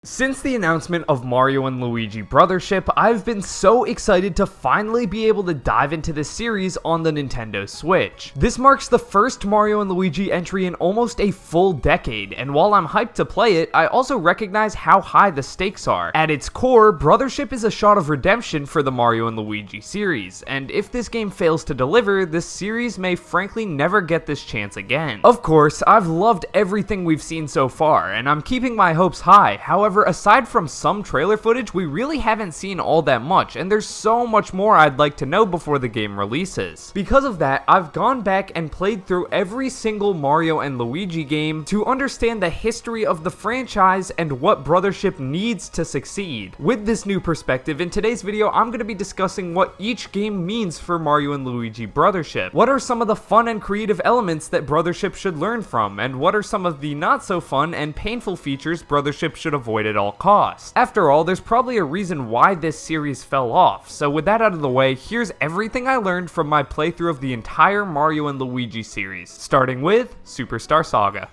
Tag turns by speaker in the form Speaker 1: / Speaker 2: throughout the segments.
Speaker 1: Since the announcement of Mario and Luigi Brothership, I've been so excited to finally be able to dive into this series on the Nintendo Switch. This marks the first Mario and Luigi entry in almost a full decade, and while I'm hyped to play it, I also recognize how high the stakes are. At its core, Brothership is a shot of redemption for the Mario and Luigi series, and if this game fails to deliver, this series may frankly never get this chance again. Of course, I've loved everything we've seen so far, and I'm keeping my hopes high. However, aside from some trailer footage, we really haven't seen all that much, and there's so much more I'd like to know before the game releases. Because of that, I've gone back and played through every single Mario and Luigi game to understand the history of the franchise and what Brothership needs to succeed. With this new perspective, in today's video, I'm going to be discussing what each game means for Mario and Luigi Brothership. What are some of the fun and creative elements that Brothership should learn from, and what are some of the not so fun and painful features Brothership should avoid at all costs. After all, there's probably a reason why this series fell off, so with that out of the way, here's everything I learned from my playthrough of the entire Mario and Luigi series, starting with Superstar Saga.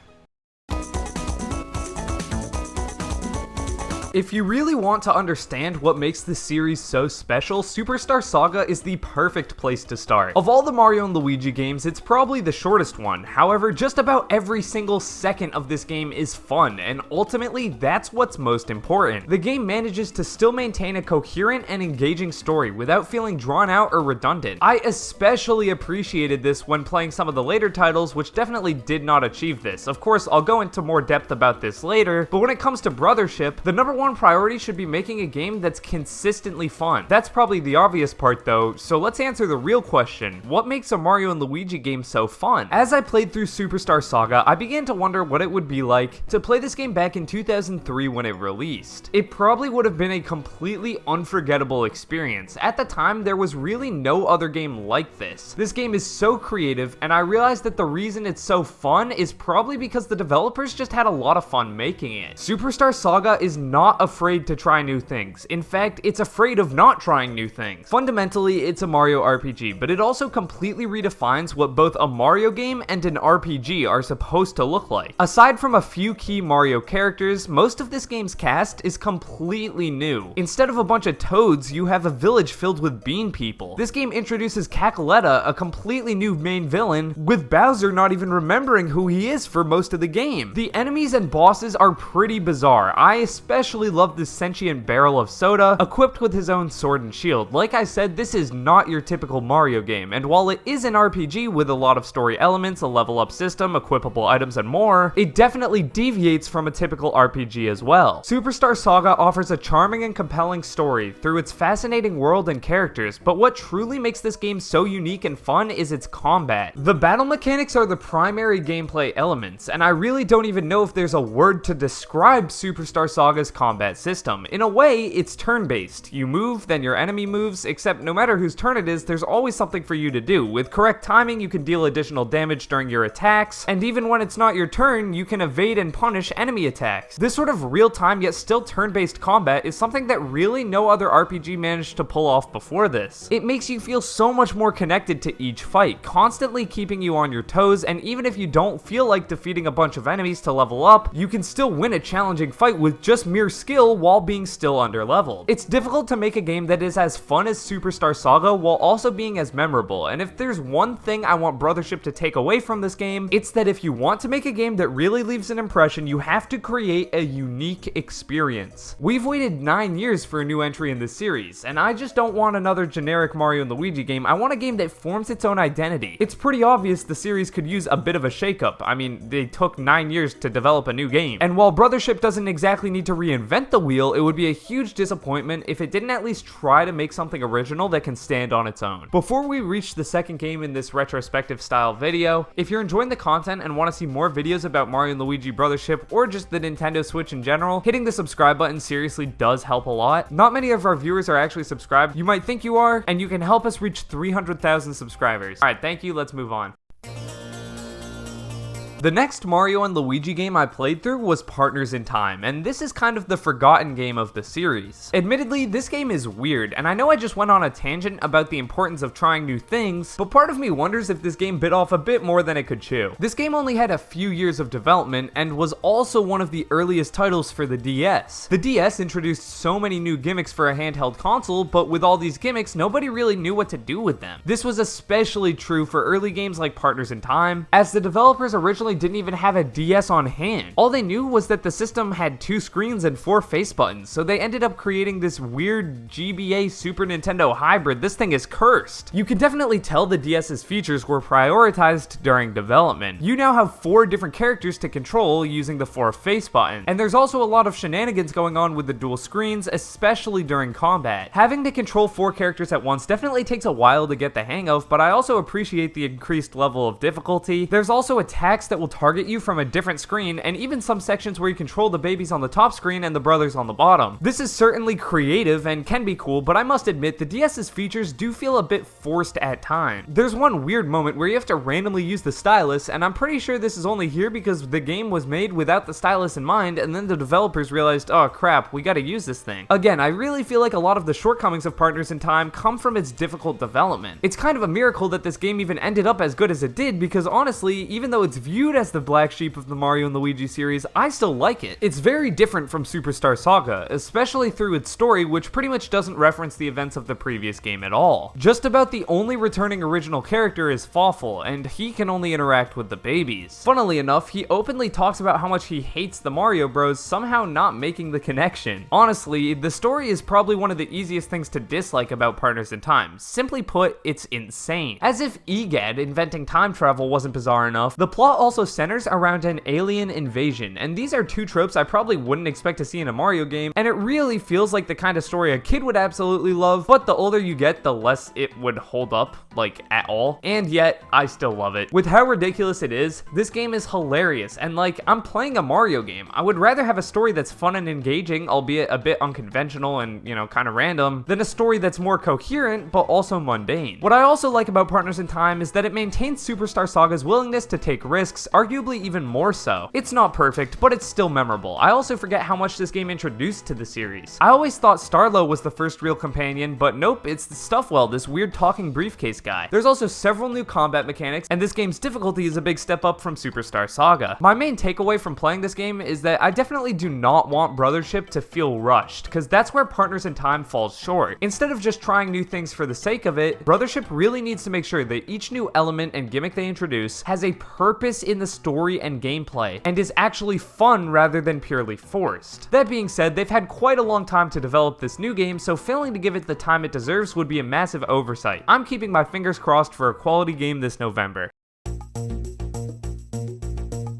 Speaker 1: If you really want to understand what makes this series so special, Superstar Saga is the perfect place to start. Of all the Mario and Luigi games, it's probably the shortest one. However, just about every single second of this game is fun, and ultimately, that's what's most important. The game manages to still maintain a coherent and engaging story without feeling drawn out or redundant. I especially appreciated this when playing some of the later titles, which definitely did not achieve this. Of course, I'll go into more depth about this later, but when it comes to Brothership, the number one priority should be making a game that's consistently fun. That's probably the obvious part though, so let's answer the real question. What makes a Mario and Luigi game so fun? As I played through Superstar Saga, I began to wonder what it would be like to play this game back in 2003 when it released. It probably would have been a completely unforgettable experience. At the time, there was really no other game like this. This game is so creative, and I realized that the reason it's so fun is probably because the developers just had a lot of fun making it. Superstar Saga is not afraid to try new things. In fact, it's afraid of not trying new things. Fundamentally, it's a Mario RPG, but it also completely redefines what both a Mario game and an RPG are supposed to look like. Aside from a few key Mario characters, most of this game's cast is completely new. Instead of a bunch of toads, you have a village filled with bean people. This game introduces Cackletta, a completely new main villain, with Bowser not even remembering who he is for most of the game. The enemies and bosses are pretty bizarre. I especially love this sentient barrel of soda, equipped with his own sword and shield. Like I said, this is not your typical Mario game, and while it is an RPG with a lot of story elements, a level up system, equipable items, and more, it definitely deviates from a typical RPG as well. Superstar Saga offers a charming and compelling story through its fascinating world and characters, but what truly makes this game so unique and fun is its combat. The battle mechanics are the primary gameplay elements, and I really don't even know if there's a word to describe Superstar Saga's combat system. In a way, it's turn-based. You move, then your enemy moves, except no matter whose turn it is, there's always something for you to do. With correct timing, you can deal additional damage during your attacks, and even when it's not your turn, you can evade and punish enemy attacks. This sort of real-time yet still turn-based combat is something that really no other RPG managed to pull off before this. It makes you feel so much more connected to each fight, constantly keeping you on your toes, and even if you don't feel like defeating a bunch of enemies to level up, you can still win a challenging fight with just mere skill while being still underleveled. It's difficult to make a game that is as fun as Superstar Saga while also being as memorable, and if there's one thing I want Brothership to take away from this game, it's that if you want to make a game that really leaves an impression, you have to create a unique experience. We've waited 9 years for a new entry in this series, and I just don't want another generic Mario and Luigi game. I want a game that forms its own identity. It's pretty obvious the series could use a bit of a shakeup. I mean, they took 9 years to develop a new game, and while Brothership doesn't exactly need to reinvent the wheel, it would be a huge disappointment if it didn't at least try to make something original that can stand on its own. Before we reach the second game in this retrospective style video, if you're enjoying the content and want to see more videos about Mario and Luigi Brothership or just the Nintendo Switch in general, hitting the subscribe button seriously does help a lot. Not many of our viewers are actually subscribed. You might think you are, and you can help us reach 300,000 subscribers. Alright, thank you, let's move on. The next Mario and Luigi game I played through was Partners in Time, and this is kind of the forgotten game of the series. Admittedly, this game is weird, and I know I just went on a tangent about the importance of trying new things, but part of me wonders if this game bit off a bit more than it could chew. This game only had a few years of development, and was also one of the earliest titles for the DS. The DS introduced so many new gimmicks for a handheld console, but with all these gimmicks, nobody really knew what to do with them. This was especially true for early games like Partners in Time, as the developers originally didn't even have a DS on hand. All they knew was that the system had 2 screens and 4 face buttons, so they ended up creating this weird GBA Super Nintendo hybrid. This thing is cursed. You can definitely tell the DS's features were prioritized during development. You now have 4 different characters to control using the 4 face buttons, and there's also a lot of shenanigans going on with the dual screens, especially during combat. Having to control 4 characters at once definitely takes a while to get the hang of, but I also appreciate the increased level of difficulty. There's also attacks that will target you from a different screen, and even some sections where you control the babies on the top screen and the brothers on the bottom. This is certainly creative and can be cool, but I must admit the DS's features do feel a bit forced at times. There's one weird moment where you have to randomly use the stylus, and I'm pretty sure this is only here because the game was made without the stylus in mind, and then the developers realized, oh crap, we gotta use this thing. Again, I really feel like a lot of the shortcomings of Partners in Time come from its difficult development. It's kind of a miracle that this game even ended up as good as it did, because honestly, even though it's viewed as the black sheep of the Mario and Luigi series, I still like it. It's very different from Superstar Saga, especially through its story, which pretty much doesn't reference the events of the previous game at all. Just about the only returning original character is Fawful, and he can only interact with the babies. Funnily enough, he openly talks about how much he hates the Mario Bros somehow not making the connection. Honestly, the story is probably one of the easiest things to dislike about Partners in Time. Simply put, it's insane. As if Kgan inventing time travel wasn't bizarre enough, the plot also centers around an alien invasion, and these are 2 tropes I probably wouldn't expect to see in a Mario game, and it really feels like the kind of story a kid would absolutely love, but the older you get, the less it would hold up, like, at all. And yet, I still love it. With how ridiculous it is, this game is hilarious, and like, I'm playing a Mario game. I would rather have a story that's fun and engaging, albeit a bit unconventional and, you know, kind of random, than a story that's more coherent, but also mundane. What I also like about Partners in Time is that it maintains Superstar Saga's willingness to take risks, arguably even more so. It's not perfect, but it's still memorable. I also forget how much this game introduced to the series. I always thought Starlo was the first real companion, but nope, it's the Stuffwell, this weird talking briefcase guy. There's also several new combat mechanics, and this game's difficulty is a big step up from Superstar Saga. My main takeaway from playing this game is that I definitely do not want Brothership to feel rushed, because that's where Partners in Time falls short. Instead of just trying new things for the sake of it, Brothership really needs to make sure that each new element and gimmick they introduce has a purpose in the story and gameplay, and is actually fun rather than purely forced. That being said, they've had quite a long time to develop this new game, so failing to give it the time it deserves would be a massive oversight. I'm keeping my fingers crossed for a quality game this November.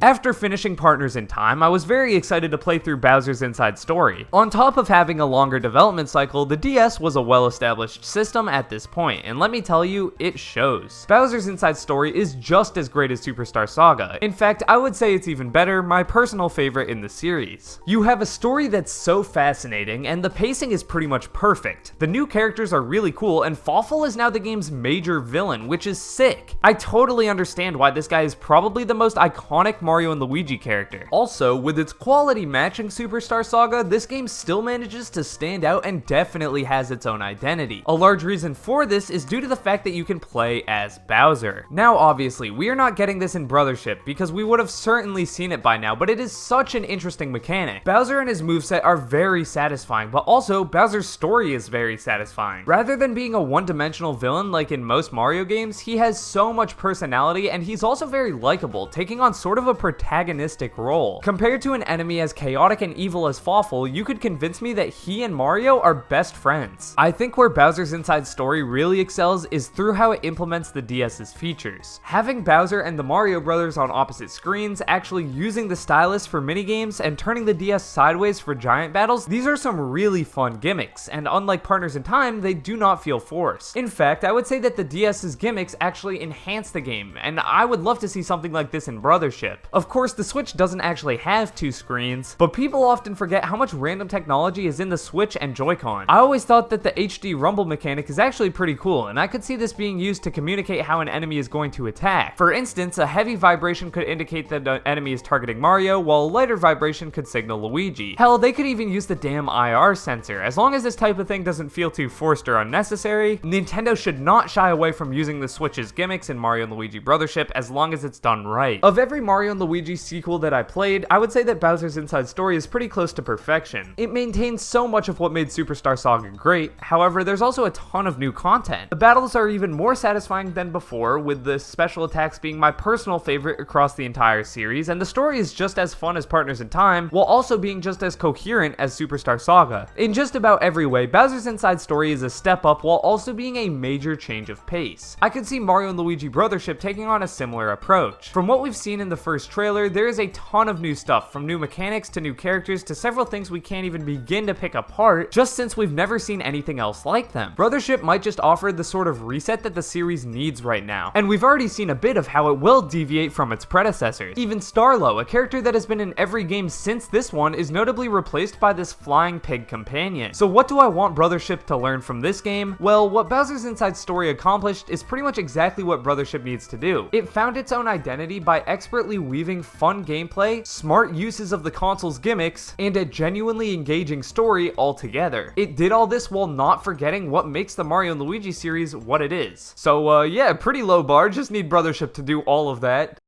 Speaker 1: After finishing Partners in Time, I was very excited to play through Bowser's Inside Story. On top of having a longer development cycle, the DS was a well-established system at this point, and let me tell you, it shows. Bowser's Inside Story is just as great as Superstar Saga. In fact, I would say it's even better, my personal favorite in the series. You have a story that's so fascinating, and the pacing is pretty much perfect. The new characters are really cool, and Fawful is now the game's major villain, which is sick. I totally understand why this guy is probably the most iconic Mario and Luigi character. Also, with its quality matching Superstar Saga, this game still manages to stand out and definitely has its own identity. A large reason for this is due to the fact that you can play as Bowser. Now obviously, we are not getting this in Brothership because we would have certainly seen it by now, but it is such an interesting mechanic. Bowser and his moveset are very satisfying, but also Bowser's story is very satisfying. Rather than being a one-dimensional villain like in most Mario games, he has so much personality and he's also very likable, taking on sort of a protagonistic role. Compared to an enemy as chaotic and evil as Fawful, you could convince me that he and Mario are best friends. I think where Bowser's Inside Story really excels is through how it implements the DS's features. Having Bowser and the Mario brothers on opposite screens, actually using the stylus for minigames, and turning the DS sideways for giant battles, these are some really fun gimmicks, and unlike Partners in Time, they do not feel forced. In fact, I would say that the DS's gimmicks actually enhance the game, and I would love to see something like this in Brothership. Of course, the Switch doesn't actually have two screens, but people often forget how much random technology is in the Switch and Joy-Con. I always thought that the HD rumble mechanic is actually pretty cool, and I could see this being used to communicate how an enemy is going to attack. For instance, a heavy vibration could indicate that an enemy is targeting Mario, while a lighter vibration could signal Luigi. Hell, they could even use the damn IR sensor. As long as this type of thing doesn't feel too forced or unnecessary, Nintendo should not shy away from using the Switch's gimmicks in Mario and Luigi Brothership as long as it's done right. Of every Mario and Luigi sequel that I played, I would say that Bowser's Inside Story is pretty close to perfection. It maintains so much of what made Superstar Saga great, however, there's also a ton of new content. The battles are even more satisfying than before, with the special attacks being my personal favorite across the entire series, and the story is just as fun as Partners in Time, while also being just as coherent as Superstar Saga. In just about every way, Bowser's Inside Story is a step up while also being a major change of pace. I could see Mario and Luigi Brothership taking on a similar approach. From what we've seen in the first trailer, there is a ton of new stuff, from new mechanics to new characters to several things we can't even begin to pick apart, just since we've never seen anything else like them. Brothership might just offer the sort of reset that the series needs right now, and we've already seen a bit of how it will deviate from its predecessors. Even Starlo, a character that has been in every game since this one, is notably replaced by this flying pig companion. So what do I want Brothership to learn from this game? Well, what Bowser's Inside Story accomplished is pretty much exactly what Brothership needs to do. It found its own identity by expertly weaving fun gameplay, smart uses of the console's gimmicks, and a genuinely engaging story all together. It did all this while not forgetting what makes the Mario and Luigi series what it is. So yeah, pretty low bar, just need Brothership to do all of that.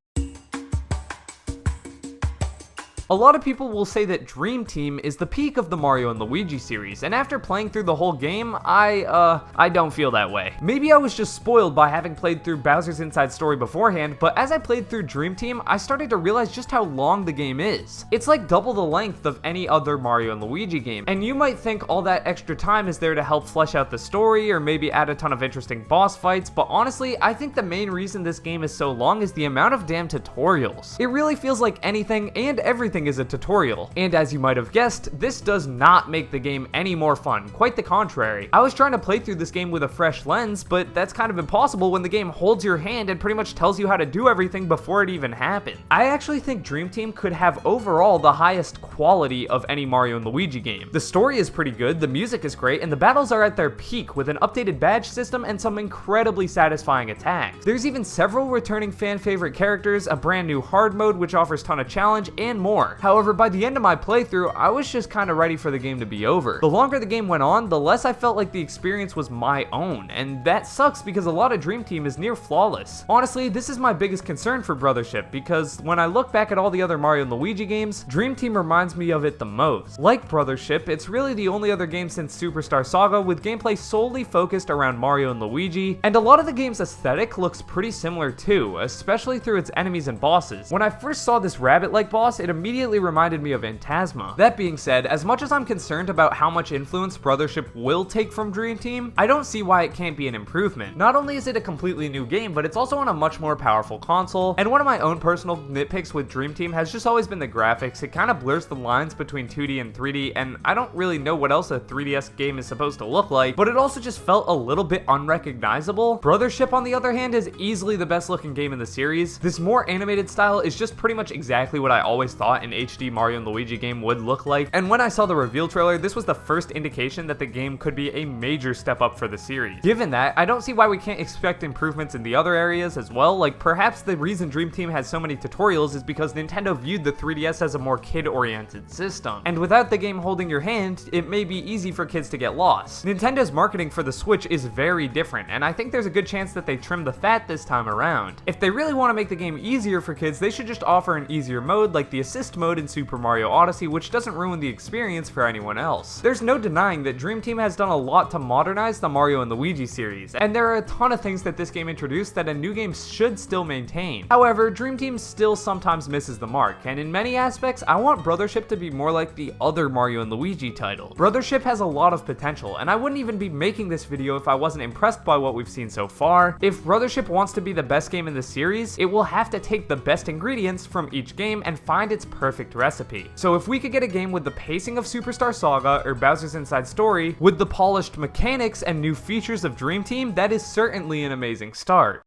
Speaker 1: A lot of people will say that Dream Team is the peak of the Mario and Luigi series, and after playing through the whole game, I don't feel that way. Maybe I was just spoiled by having played through Bowser's Inside Story beforehand, but as I played through Dream Team, I started to realize just how long the game is. It's like double the length of any other Mario and Luigi game, and you might think all that extra time is there to help flesh out the story or maybe add a ton of interesting boss fights, but honestly, I think the main reason this game is so long is the amount of damn tutorials. It really feels like anything and everything is a tutorial, and as you might have guessed, this does not make the game any more fun, quite the contrary. I was trying to play through this game with a fresh lens, but that's kind of impossible when the game holds your hand and pretty much tells you how to do everything before it even happens. I actually think Dream Team could have overall the highest quality of any Mario and Luigi game. The story is pretty good, the music is great, and the battles are at their peak with an updated badge system and some incredibly satisfying attacks. There's even several returning fan favorite characters, a brand new hard mode which offers ton of challenge, and more. However, by the end of my playthrough, I was just kind of ready for the game to be over. The longer the game went on, the less I felt like the experience was my own, and that sucks because a lot of Dream Team is near flawless. Honestly, this is my biggest concern for Brothership, because when I look back at all the other Mario and Luigi games, Dream Team reminds me of it the most. Like Brothership, it's really the only other game since Superstar Saga with gameplay solely focused around Mario and Luigi, and a lot of the game's aesthetic looks pretty similar too, especially through its enemies and bosses. When I first saw this rabbit-like boss, it immediately reminded me of Phantasma. That being said, as much as I'm concerned about how much influence Brothership will take from Dream Team, I don't see why it can't be an improvement. Not only is it a completely new game, but it's also on a much more powerful console, and one of my own personal nitpicks with Dream Team has just always been the graphics. It kind of blurs the lines between 2D and 3D, and I don't really know what else a 3DS game is supposed to look like, but it also just felt a little bit unrecognizable. Brothership, on the other hand, is easily the best looking game in the series. This more animated style is just pretty much exactly what I always thought an HD Mario and Luigi game would look like, and when I saw the reveal trailer, this was the first indication that the game could be a major step up for the series. Given that, I don't see why we can't expect improvements in the other areas as well. Like, perhaps the reason Dream Team has so many tutorials is because Nintendo viewed the 3DS as a more kid-oriented system, and without the game holding your hand, it may be easy for kids to get lost. Nintendo's marketing for the Switch is very different, and I think there's a good chance that they trim the fat this time around. If they really want to make the game easier for kids, they should just offer an easier mode like the assist mode in Super Mario Odyssey, which doesn't ruin the experience for anyone else. There's no denying that Dream Team has done a lot to modernize the Mario and Luigi series, and there are a ton of things that this game introduced that a new game should still maintain. However, Dream Team still sometimes misses the mark, and in many aspects, I want Brothership to be more like the other Mario and Luigi titles. Brothership has a lot of potential, and I wouldn't even be making this video if I wasn't impressed by what we've seen so far. If Brothership wants to be the best game in the series, it will have to take the best ingredients from each game and find its perfect recipe. So if we could get a game with the pacing of Superstar Saga or Bowser's Inside Story, with the polished mechanics and new features of Dream Team, that is certainly an amazing start.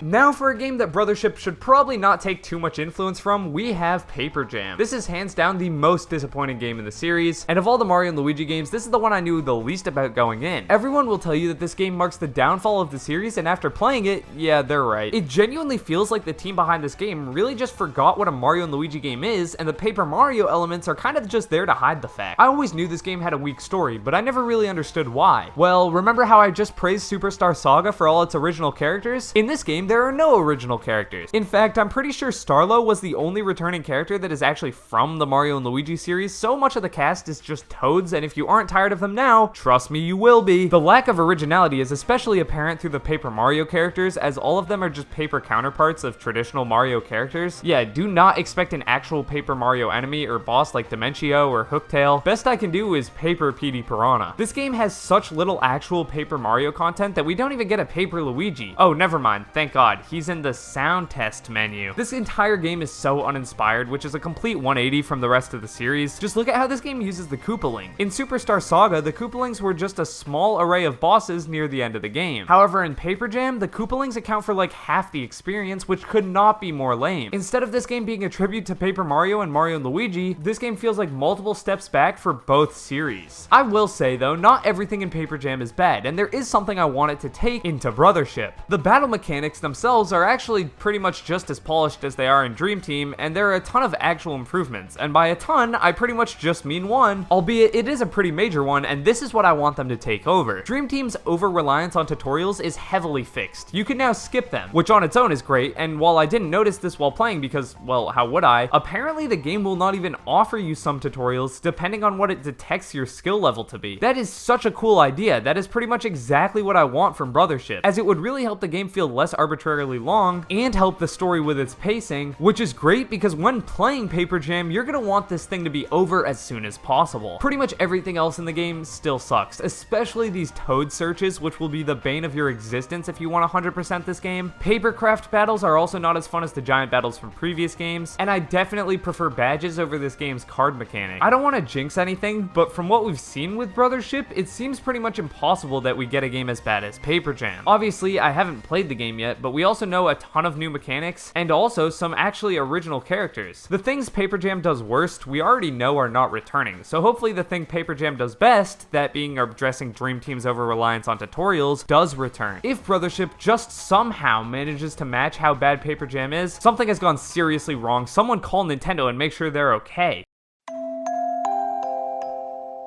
Speaker 1: Now for a game that Brothership should probably not take too much influence from, we have Paper Jam. This is hands down the most disappointing game in the series, and of all the Mario and Luigi games, this is the one I knew the least about going in. Everyone will tell you that this game marks the downfall of the series, and after playing it, yeah, they're right. It genuinely feels like the team behind this game really just forgot what a Mario and Luigi game is, and the Paper Mario elements are kind of just there to hide the fact. I always knew this game had a weak story, but I never really understood why. Well, remember how I just praised Superstar Saga for all its original characters? In this game, there are no original characters. In fact, I'm pretty sure Starlo was the only returning character that is actually from the Mario and Luigi series. So much of the cast is just Toads, and if you aren't tired of them now, trust me, you will be. The lack of originality is especially apparent through the Paper Mario characters, as all of them are just paper counterparts of traditional Mario characters. Yeah, do not expect an actual Paper Mario enemy or boss like Dimentio or Hooktail. Best I can do is Paper Petey Piranha. This game has such little actual Paper Mario content that we don't even get a Paper Luigi. Oh, never mind, thank God, he's in the sound test menu. This entire game is so uninspired, which is a complete 180 from the rest of the series. Just look at how this game uses the Koopaling. In Superstar Saga, the Koopalings were just a small array of bosses near the end of the game. However, in Paper Jam, the Koopalings account for like half the experience, which could not be more lame. Instead of this game being a tribute to Paper Mario and Mario and Luigi, this game feels like multiple steps back for both series. I will say though, not everything in Paper Jam is bad, and there is something I wanted to take into Brothership. The battle mechanics themselves are actually pretty much just as polished as they are in Dream Team, and there are a ton of actual improvements, and by a ton, I pretty much just mean one, albeit it is a pretty major one, and this is what I want them to take over. Dream Team's over-reliance on tutorials is heavily fixed. You can now skip them, which on its own is great, and while I didn't notice this while playing because, well, how would I? Apparently the game will not even offer you some tutorials depending on what it detects your skill level to be. That is such a cool idea. That is pretty much exactly what I want from Brothership, as it would really help the game feel less arbitrarily long and help the story with its pacing, which is great because when playing Paper Jam, you're gonna want this thing to be over as soon as possible. Pretty much everything else in the game still sucks, especially these Toad searches, which will be the bane of your existence if you want 100% this game. Papercraft battles are also not as fun as the giant battles from previous games, and I definitely prefer badges over this game's card mechanic. I don't want to jinx anything, but from what we've seen with Brothership, it seems pretty much impossible that we get a game as bad as Paper Jam. Obviously, I haven't played the game yet, but we also know a ton of new mechanics, and also some actually original characters. The things Paper Jam does worst, we already know are not returning, so hopefully the thing Paper Jam does best, that being addressing Dream Team's over-reliance on tutorials, does return. If Brothership just somehow manages to match how bad Paper Jam is, something has gone seriously wrong. Someone call Nintendo and make sure they're okay.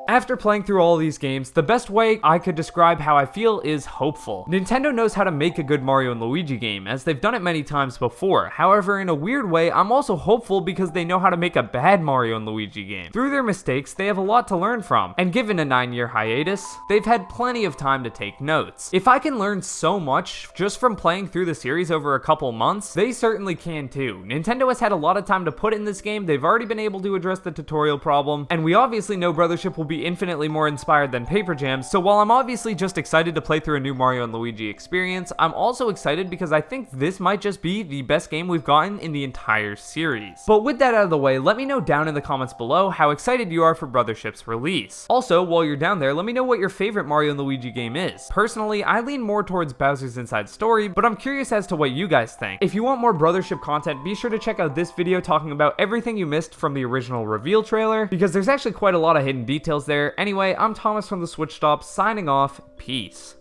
Speaker 1: After playing through all these games, the best way I could describe how I feel is hopeful. Nintendo knows how to make a good Mario and Luigi game, as they've done it many times before. However, in a weird way, I'm also hopeful because they know how to make a bad Mario and Luigi game. Through their mistakes, they have a lot to learn from, and given a 9-year hiatus, they've had plenty of time to take notes. If I can learn so much just from playing through the series over a couple months, they certainly can too. Nintendo has had a lot of time to put in this game, they've already been able to address the tutorial problem, and we obviously know Brothership will be infinitely more inspired than Paper Jam, so while I'm obviously just excited to play through a new Mario and Luigi experience, I'm also excited because I think this might just be the best game we've gotten in the entire series. But with that out of the way, let me know down in the comments below how excited you are for Brothership's release. Also, while you're down there, let me know what your favorite Mario and Luigi game is. Personally, I lean more towards Bowser's Inside Story, but I'm curious as to what you guys think. If you want more Brothership content, be sure to check out this video talking about everything you missed from the original reveal trailer, because there's actually quite a lot of hidden details there. Anyway, I'm Thomas from the Switch Stop, signing off. Peace.